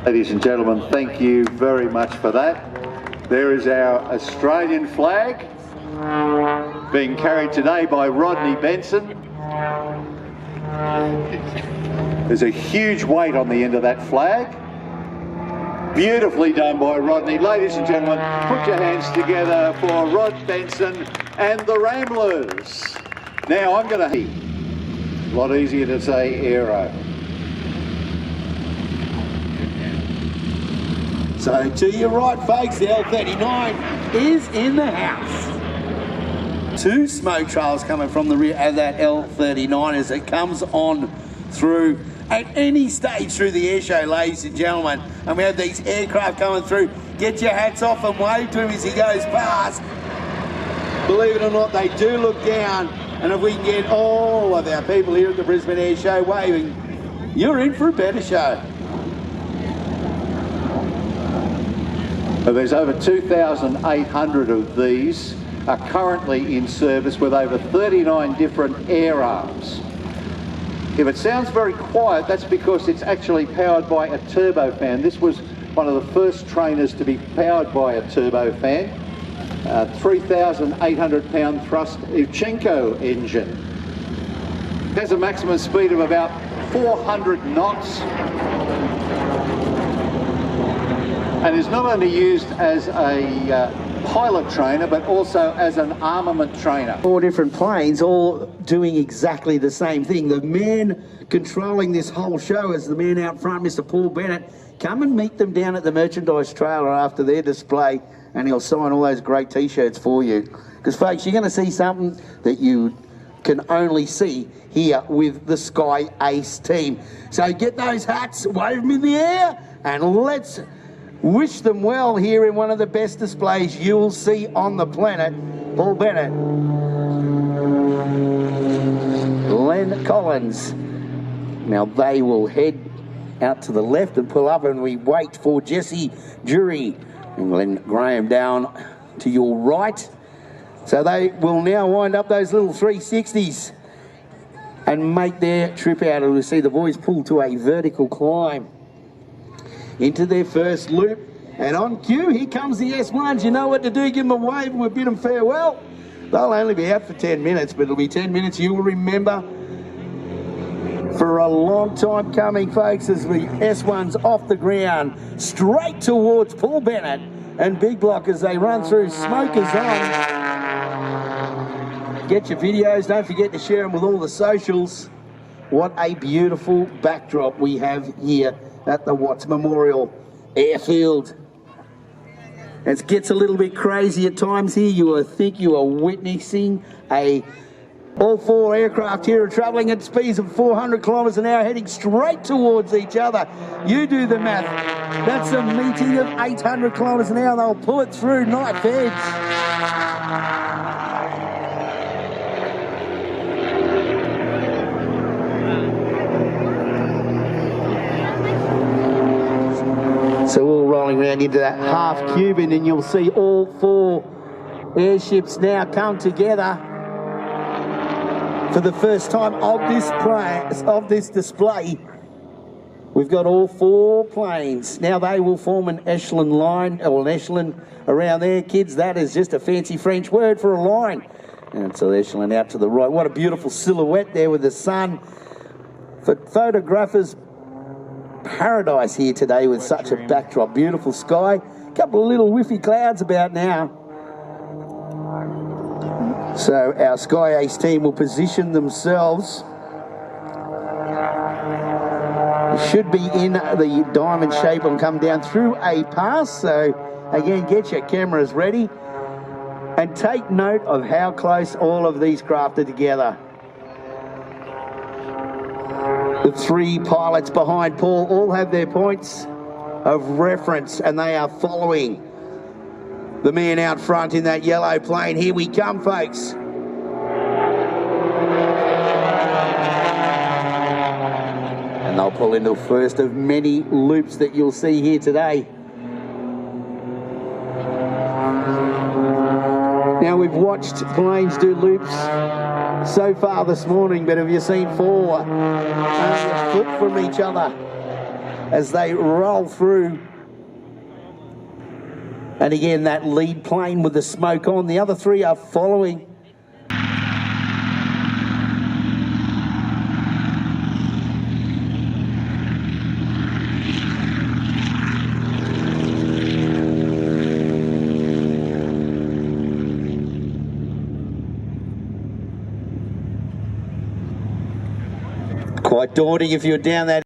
Ladies and gentlemen, thank you very much for that. There is our Australian flag being carried today by Rodney Benson. There's a huge weight on the end of that flag. Beautifully done by Rodney. Ladies and gentlemen, put your hands together for Rod Benson and the Ramblers. Now I'm going to... A lot easier to say aero. So to your right, folks, the L39 is in the house. Two smoke trails coming from the rear of that L39 as it comes on through at any stage through the air show, ladies and gentlemen. And we have these aircraft coming through. Get your hats off and wave to him as he goes past. Believe it or not, they do look down. And if we can get all of our people here at the Brisbane Airshow waving, you're in for a better show. There's over 2,800 of these are currently in service with over 39 different air arms. If it sounds very quiet, that's because it's actually powered by a turbofan. This was one of the first trainers to be powered by a turbofan. 3,800 pound thrust Uchenko engine. It has a maximum speed of about 400 knots. And is not only used as a pilot trainer, but also as an armament trainer. 4 different planes all doing exactly the same thing. The man controlling this whole show is the man out front, Mr. Paul Bennett. Come and meet them down at the merchandise trailer after their display and he'll sign all those great t-shirts for you. Because folks, you're going to see something that you can only see here with the Sky Ace team. So get those hats, wave them in the air, and let's wish them well here in one of the best displays you'll see on the planet. Paul Bennett, Glenn Collins. Now they will head out to the left and pull up, and we wait for Jesse Jury and Glenn Graham down to your right. So they will now wind up those little 360s and make their trip out. And we'll see the boys pull to a vertical climb into their first loop. And on cue, here comes the S1s. You know what to do, give them a wave and we'll bid them farewell. They'll only be out for 10 minutes, but it'll be 10 minutes you will remember for a long time coming, folks, as the S1's off the ground, straight towards Paul Bennett and Big Block as they run through. Smokers on. Get your videos, don't forget to share them with all the socials. What a beautiful backdrop we have here at the Watts Memorial Airfield. It gets a little bit crazy at times here. You will think you are witnessing all 4 aircraft here are travelling at speeds of 400 kilometres an hour, heading straight towards each other. You do the math. That's a meeting of 800 kilometres an hour. They'll pull it through knife edge. So all rolling around into that half cube, and then you'll see all 4 airships now come together for the first time of this display. We've got all 4 planes. Now they will form an echelon line, or an echelon around there. Kids, that is just a fancy French word for a line. And so the echelon out to the right. What a beautiful silhouette there with the sun. For photographers, paradise here today with such a backdrop. Beautiful sky. A couple of little whiffy clouds about now. So our Sky Ace team will position themselves. Should be in the diamond shape and come down through a pass. So again, get your cameras ready and take note of how close all of these craft are together. The 3 pilots behind Paul all have their points of reference, and they are following the man out front in that yellow plane. Here we come, folks. And they'll pull into the first of many loops that you'll see here today. Now, we've watched planes do loops so far this morning, but have you seen 4 only a foot from each other? as they roll through. And again, that lead plane with the smoke on. The other three are following. Quite daunting if you're down that